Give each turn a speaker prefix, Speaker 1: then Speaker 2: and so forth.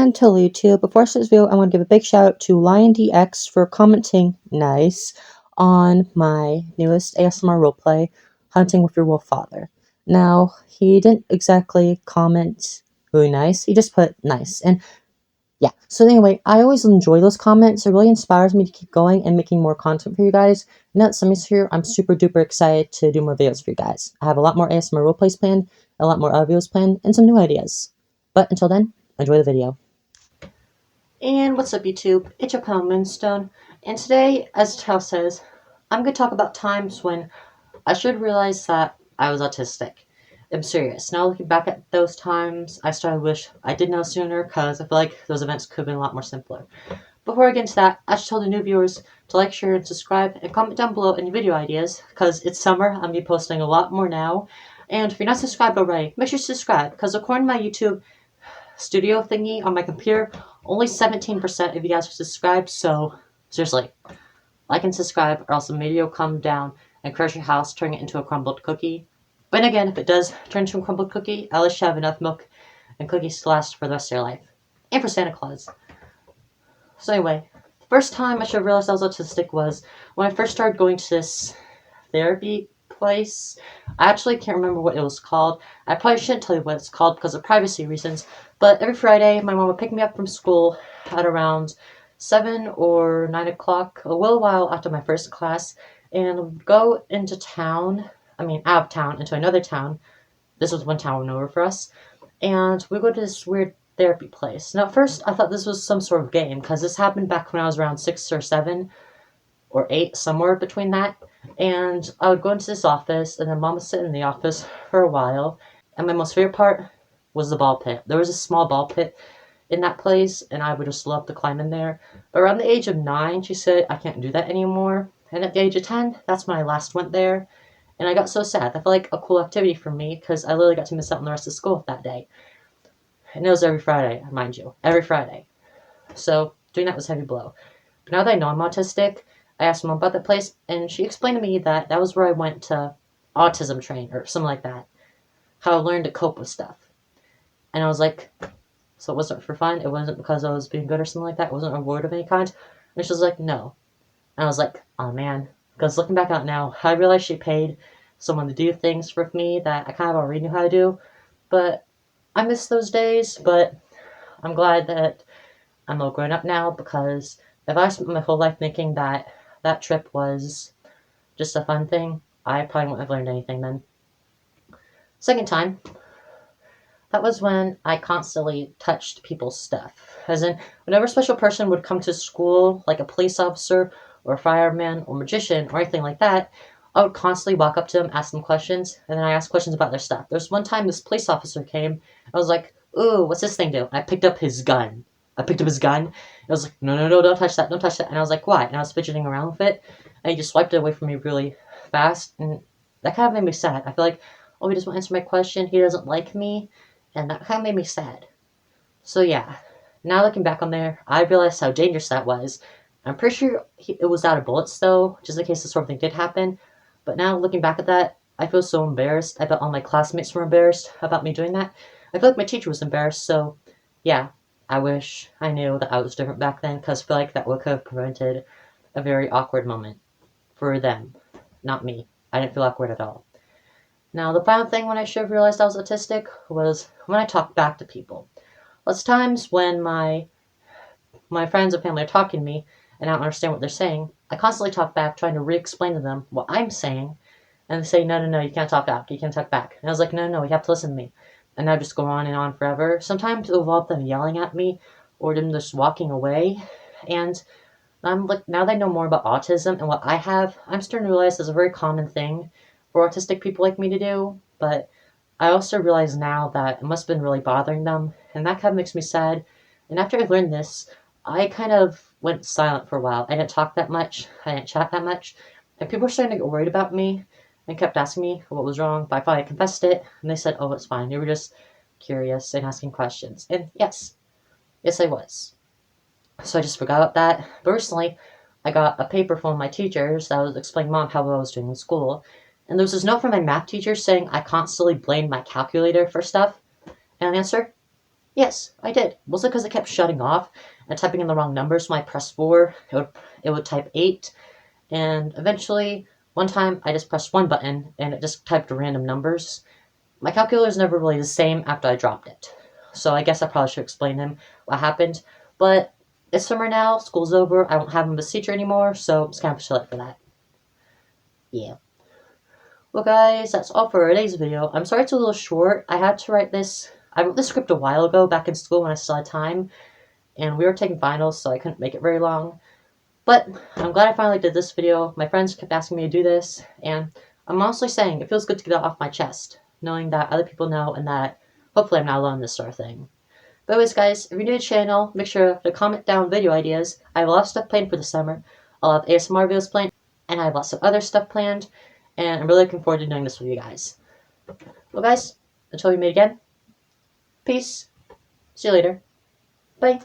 Speaker 1: until YouTube, before I start this video, I want to give a big shout out to LionDX for commenting nice on my newest ASMR roleplay, Hunting with Your Wolf Father. Now, he didn't exactly comment really nice, he just put nice, and yeah. So anyway, I always enjoy those comments. It really inspires me to keep going and making more content for you guys. Now that summer's here, I'm super duper excited to do more videos for you guys. I have a lot more ASMR roleplays planned, a lot more other videos planned, and some new ideas. But until then, enjoy the video. And what's up, YouTube? It's your pal Moonstone, and today, as the title says, I'm going to talk about times when I should realize that I was autistic. I'm serious. Now looking back at those times, I started to wish I did know sooner, because I feel like those events could have been a lot more simpler. Before I get into that, I should tell the new viewers to like, share, and subscribe, and comment down below any video ideas, because it's summer, I'm going to be posting a lot more now. And if you're not subscribed already, make sure to subscribe, because according to my YouTube studio thingy on my computer, only 17% of you guys are subscribed, so seriously, like and subscribe, or else the video will come down and crush your house, turning it into a crumbled cookie. But again, if it does turn into a crumbled cookie, at least you have enough milk and cookies to last for the rest of your life. And for Santa Claus. So anyway, the first time I should have realized I was autistic was when I first started going to this therapy place. I actually can't remember what it was called. I probably shouldn't tell you what it's called because of privacy reasons. But every Friday, my mom would pick me up from school at around 7 or 9 o'clock, a little while after my first class, and go into town, out of town, into another town. This was one town over for us. And we go to this weird therapy place. Now, at first, I thought this was some sort of game, because this happened back when I was around 6 or 7, or 8, somewhere between that. And I would go into this office, and then Mom would sit in the office for a while. And my most favorite part was the ball pit. There was a small ball pit in that place, and I would just love to climb in there. But around the age of 9, she said I can't do that anymore. And at the age of 10, that's when I last went there. And I got so sad. I felt like a cool activity for me, because I literally got to miss out on the rest of school that day. And it was every Friday, mind you. Every Friday. So doing that was a heavy blow. But now that I know I'm autistic, I asked Mom about that place, and she explained to me that that was where I went to autism train, or something like that. How I learned to cope with stuff. And I was like, so it wasn't for fun? It wasn't because I was being good or something like that? It wasn't a reward of any kind? And she was like, no. And I was like, oh man. Because looking back on it now, I realized she paid someone to do things for me that I kind of already knew how to do. But I miss those days, but I'm glad that I'm all grown up now, because if I spent my whole life thinking that that trip was just a fun thing, I probably wouldn't have learned anything then. Second time, that was when I constantly touched people's stuff. As in, whenever a special person would come to school, like a police officer, or a fireman, or magician, or anything like that, I would constantly walk up to them, ask them questions, and then I asked questions about their stuff. There's one time this police officer came, I was like, ooh, what's this thing do? And I picked up his gun. I was like, no, don't touch that, don't touch that. And I was like, why? And I was fidgeting around with it, and he just swiped it away from me really fast, and that kind of made me sad. I feel like, oh, he doesn't answer my question, he doesn't like me, and that kind of made me sad. So yeah, now looking back on there, I realized how dangerous that was. I'm pretty sure it was out of bullets though, just in case this sort of thing did happen. But now looking back at that, I feel so embarrassed. I bet all my classmates were embarrassed about me doing that. I feel like my teacher was embarrassed, so yeah, I wish I knew that I was different back then, because I feel like that would have prevented a very awkward moment for them, not me. I didn't feel awkward at all. Now, the final thing when I should have realized I was autistic was when I talked back to people. Lots of times when my friends and family are talking to me and I don't understand what they're saying, I constantly talk back, trying to re-explain to them what I'm saying, and they say, no, you can't talk back, you can't talk back. And I was like, no, you have to listen to me. And I just go on and on forever. Sometimes it'll involve them yelling at me, or them just walking away. And I'm like, now that I know more about autism and what I have, I'm starting to realize it's a very common thing for autistic people like me to do. But I also realize now that it must have been really bothering them, and that kind of makes me sad. And after I learned this, I kind of went silent for a while. I didn't talk that much, I didn't chat that much, and people were starting to get worried about me and kept asking me what was wrong, but I finally confessed it, and they said, oh, it's fine, you were just curious and asking questions. And yes, I was. So I just forgot about that. But recently, I got a paper from my teachers that was explaining Mom how well I was doing in school, and there was this note from my math teacher saying I constantly blamed my calculator for stuff, and the answer?
Speaker 2: Yes, I did. Mostly because it kept shutting off and typing in the wrong numbers. When I pressed 4, it would type 8. And eventually, one time I just pressed one button and it just typed random numbers. My calculator is never really the same after I dropped it. So I guess I probably should explain him what happened. But it's summer now, school's over, I won't have him as teacher anymore, so I'm just kind of chill for that. Yeah. Well guys, that's all for today's video. I'm sorry it's a little short. I had to write this. I wrote this script a while ago back in school when I still had time, and we were taking finals, so I couldn't make it very long. But I'm glad I finally did this video. My friends kept asking me to do this, and I'm honestly saying it feels good to get that off my chest, knowing that other people know and that hopefully I'm not alone in this sort of thing. But anyways guys, if you're new to the channel, make sure to comment down video ideas. I have a lot of stuff planned for the summer. I'll have ASMR videos planned, and I have lots of other stuff planned, and I'm really looking forward to doing this with you guys. Well guys, until we meet again, peace, see you later, bye.